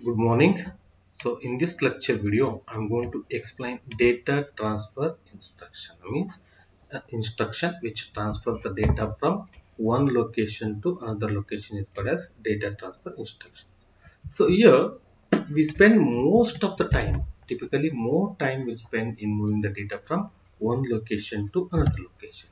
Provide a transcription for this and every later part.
Good morning. So in this lecture video, I'm going to explain data transfer instruction. Means instruction which transfer the data from one location to another location is called as data transfer instructions. So here we spend most of the time, typically more time we spend in moving the data from one location to another location.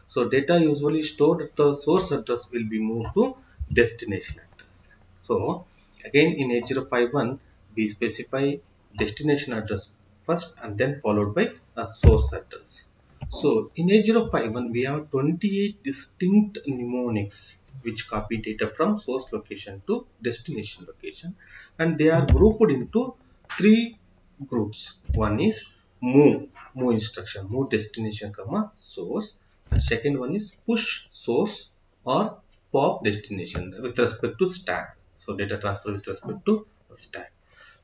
So data usually stored at the source address will be moved to destination address. So again in 8051 we specify destination address first and then followed by a source address. So in 8051 we have 28 distinct mnemonics which copy data from source location to destination location, and they are grouped into three groups. One is move instruction, move destination comma source, and second one is push source or pop destination with respect to stack. So data transfer with respect to stack.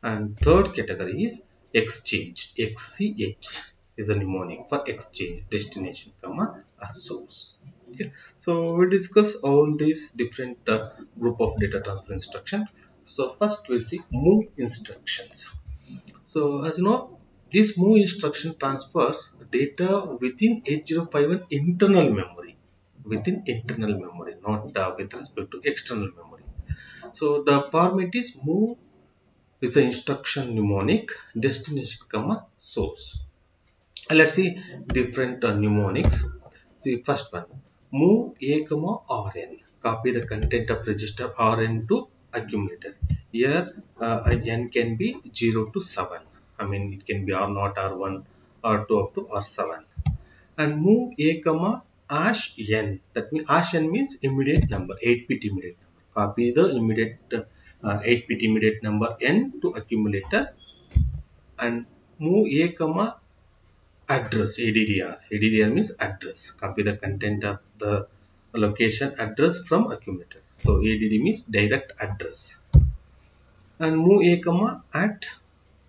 And third category is exchange. XCH is a mnemonic for exchange, destination comma a source. Okay. So we discuss all these different group of data transfer instruction. So first we'll see move instructions. So as you know, this move instruction transfers data within 8051 internal memory, within internal memory, not with respect to external memory. So the format is move is the instruction mnemonic, destination comma source. Let's see different mnemonics. See first one, move a comma rn. Copy the content of register rn to accumulator. Here n can be 0 to 7. I mean it can be r0, r1, r2 up to r7. And move a comma hash n. That means hash n means immediate number, 8-bit immediate number. Copy the immediate 8-bit immediate number n to accumulator, and move a comma address, addr means address. Copy the content of the location address from accumulator. So add means direct address. And move a comma at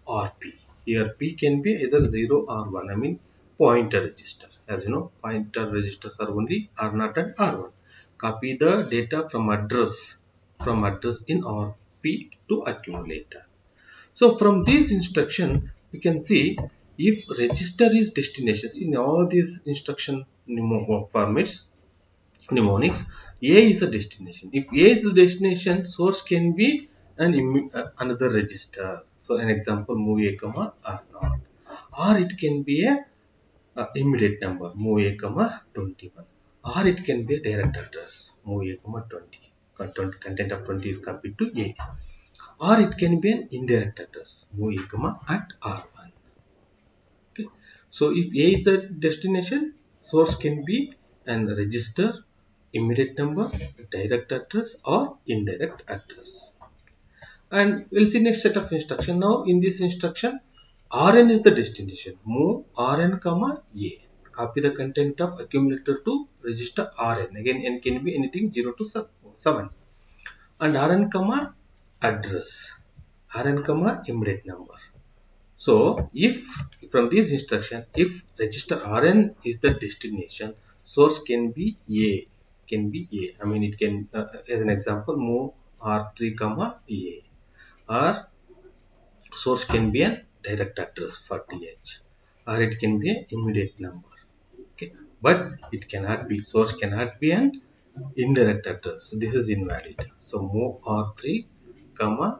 rp. Here p can be either 0 or 1. I mean pointer register. As you know, pointer registers are only r0 and r1. Copy the data from address in rp to accumulator. So from this instruction, we can see if register is destinations in all these instruction formats, mnemonics, A is the destination. If A is the destination, source can be another register. So an example, move A comma R naught, or it can be a immediate number, move A comma 21, or it can be a direct address, move A comma 20. Content of 20 is copied to A, or it can be an indirect address, move A comma at R1. Okay. So if A is the destination, source can be an register, immediate number, direct address or indirect address. And we'll see next set of instruction. Now in this instruction, Rn is the destination. Move Rn comma A. Copy the content of accumulator to register Rn. Again n can be anything 0 to 7. And Rn comma address. Rn comma immediate number. So if from this instruction, if register Rn is the destination, source can be A, I mean it can, as an example, move R3 comma A, or source can be a direct address for TH, or it can be an immediate number. Okay, but it cannot be, source cannot be an indirect address. This is invalid. So move R3 comma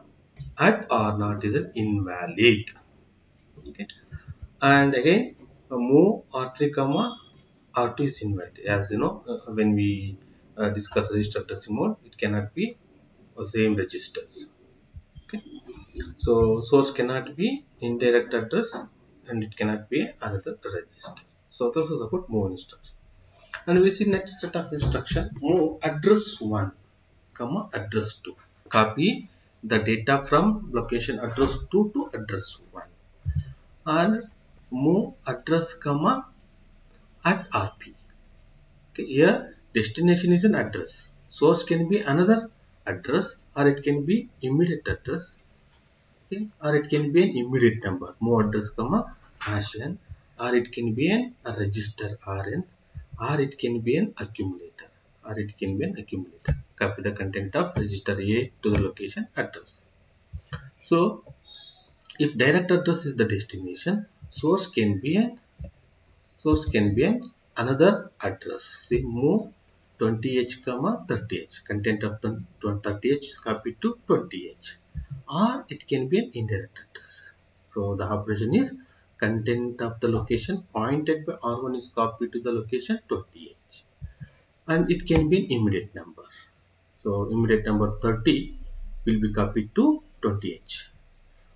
at R0 is an invalid. Okay. And again move r3 comma r2 is invalid. As you know, when we discuss register addressing mode, it cannot be same registers. Okay, so source cannot be indirect address and it cannot be another register. So this is about move instruction. And we see next set of instruction, move address 1 comma address 2. Copy the data from location address 2 to address 1, and move address comma at rp. Okay, here destination is an address, source can be another address, or it can be immediate address. Okay, or it can be an immediate number, move address comma hash n, or it can be a register rn, or it can be an accumulator, Copy the content of register A to the location address. So if direct address is the destination, source can be an another address. See, move 20h comma 30h, content of 30h is copied to 20h, or it can be an indirect address. So the operation is content of the location pointed by R1 is copied to the location 20h, and it can be an immediate number. So immediate number 30 will be copied to 20h,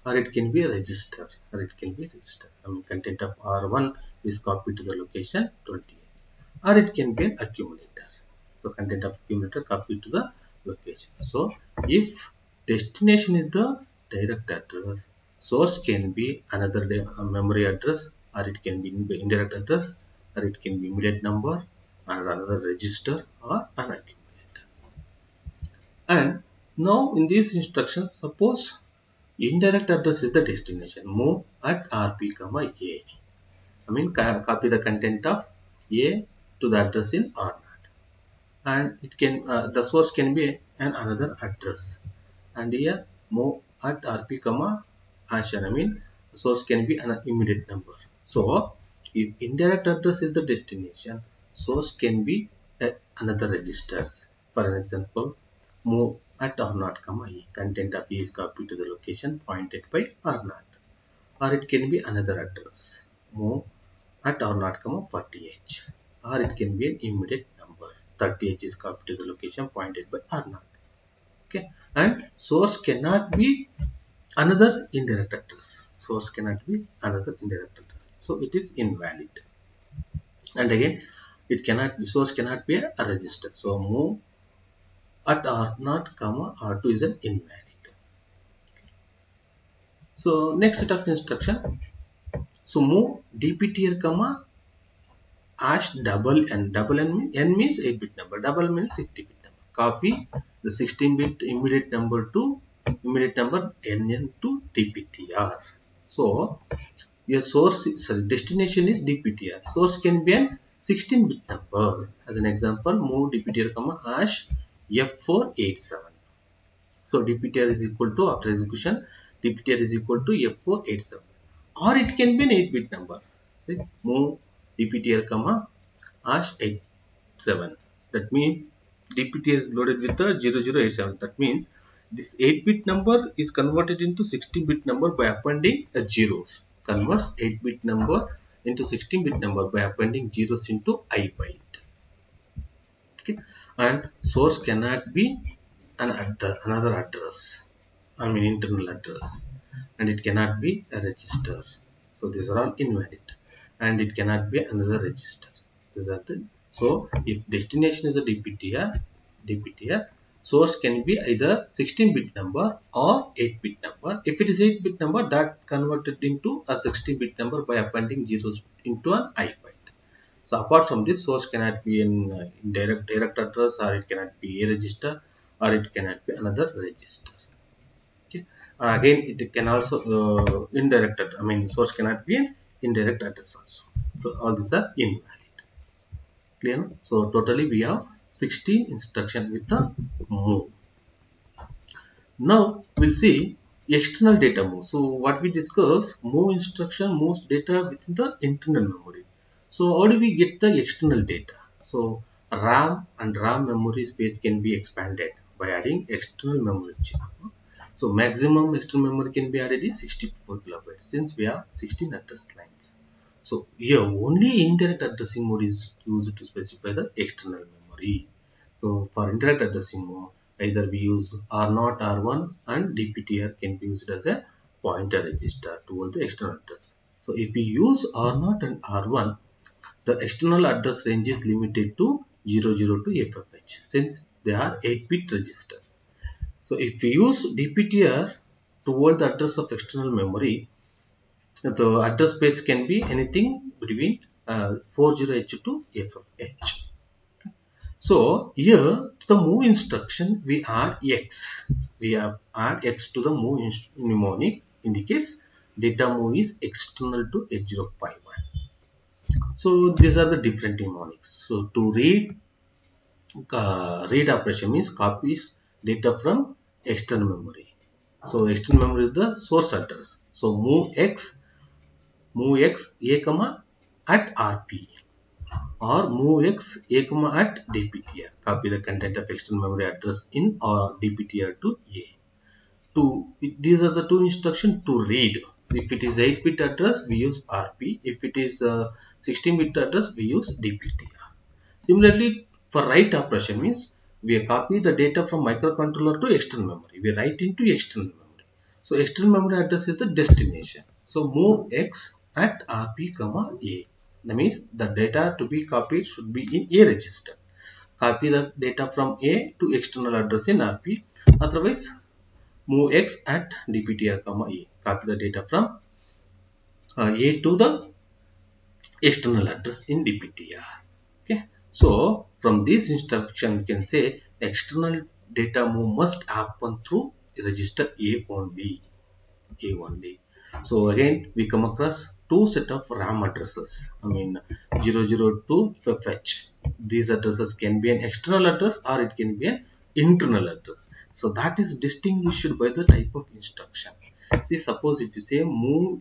or it can be a register, I mean, content of R1 is copied to the location 20h, or it can be an accumulator. So content of accumulator copied to the location. So if destination is the direct address, source can be another memory address, or it can be indirect address, or it can be immediate number, or another register, or an accumulator. And now in these instructions, suppose indirect address is the destination. Move at rp comma a. I mean, copy the content of a to the address in r0, and it can the source can be an another address. And here move at rp comma asher. I mean, source can be an immediate number. So if indirect address is the destination, source can be another registers. For an example, move at r0 comma e. Content of e is copied to the location pointed by r0, or it can be another address. Move at r0 comma 40h, or it can be an immediate number. 30h is copied to the location pointed by r0. Okay, and source cannot be another indirect address. Source cannot be another indirect address. So it is invalid. And again, it cannot be, source cannot be a register. So move at r0 comma r2 is an invalid. So next set of instruction. So move dptr comma hash double n means 8-bit number, double means 60-bit number. Copy the 16-bit immediate number nn to dptr. So your destination is dptr. Source can be an 16-bit number. As an example, move dptr comma hash f487. So dptr is equal to, after execution, dptr is equal to f487, or it can be an 8-bit number. See, move dptr comma hash 87. That means dptr is loaded with the 0087. That means this 8-bit number is converted into 16-bit number by appending a zeros. Converts 8-bit number into 16-bit number by appending zeros into I byte. Okay, and source cannot be another address, I mean internal address, and it cannot be a register. So these are all invalid, and it cannot be another register. These are the, so if destination is a dptr, source can be either 16-bit number or 8-bit number. If it is 8-bit number, that converted into a 16-bit number by appending zeros into an I byte. So apart from this, source cannot be in direct address, or it cannot be a register, or it cannot be another register. Okay. Again, it can also indirect. I mean, source cannot be an indirect address also. So all these are invalid. Clear? No? So totally we have 16 instruction with the move. Now we'll see external data move. So what we discussed, move instruction moves data within the internal memory. So how do we get the external data? So RAM and RAM memory space can be expanded by adding external memory chip. So maximum external memory can be added is 64 kilobytes, since we have 16 address lines. So here only indirect addressing mode is used to specify the external memory. So for indirect addressing mode, either we use R0, R1, and DPTR can be used as a pointer register toward the external address. So if we use R0 and R1, the external address range is limited to 00 to FFH, since they are 8-bit registers. So if we use DPTR toward the address of external memory, the address space can be anything between 40H to FFH. So here to the move instruction we add X. We have add X to the move mnemonic, indicates data move is external to 8051. So these are the different mnemonics. So to read operation means copies data from external memory. So external memory is the source address. So move x a comma at RP or move x a comma at DPTR. Copy the content of external memory address in or DPTR to A. These are the two instructions to read. If it is 8-bit address, we use RP. If it is 16-bit address, we use DPTR. Similarly, for write operation means we copy the data from microcontroller to external memory. We write into external memory. So external memory address is the destination. So move x at RP comma A. That means the data to be copied should be in A register. Copy the data from A to external address in RP. Otherwise, move x at dptr comma A. Copy the data from A to the external address in dptr. Okay, so from this instruction we can say external data move must happen through register A only. A only. So again we come across two set of RAM addresses. I mean 002 fetch. These addresses can be an external address or it can be an internal address. So that is distinguished by the type of instruction. See, suppose if you say move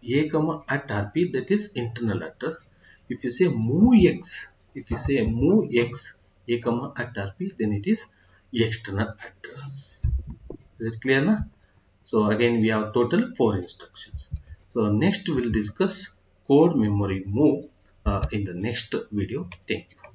A comma at RP, that is internal address. If you say move X A comma at RP, then it is external address. Is it clear now? So again we have total 4 instructions. So next we will discuss code memory move in the next video. Thank you.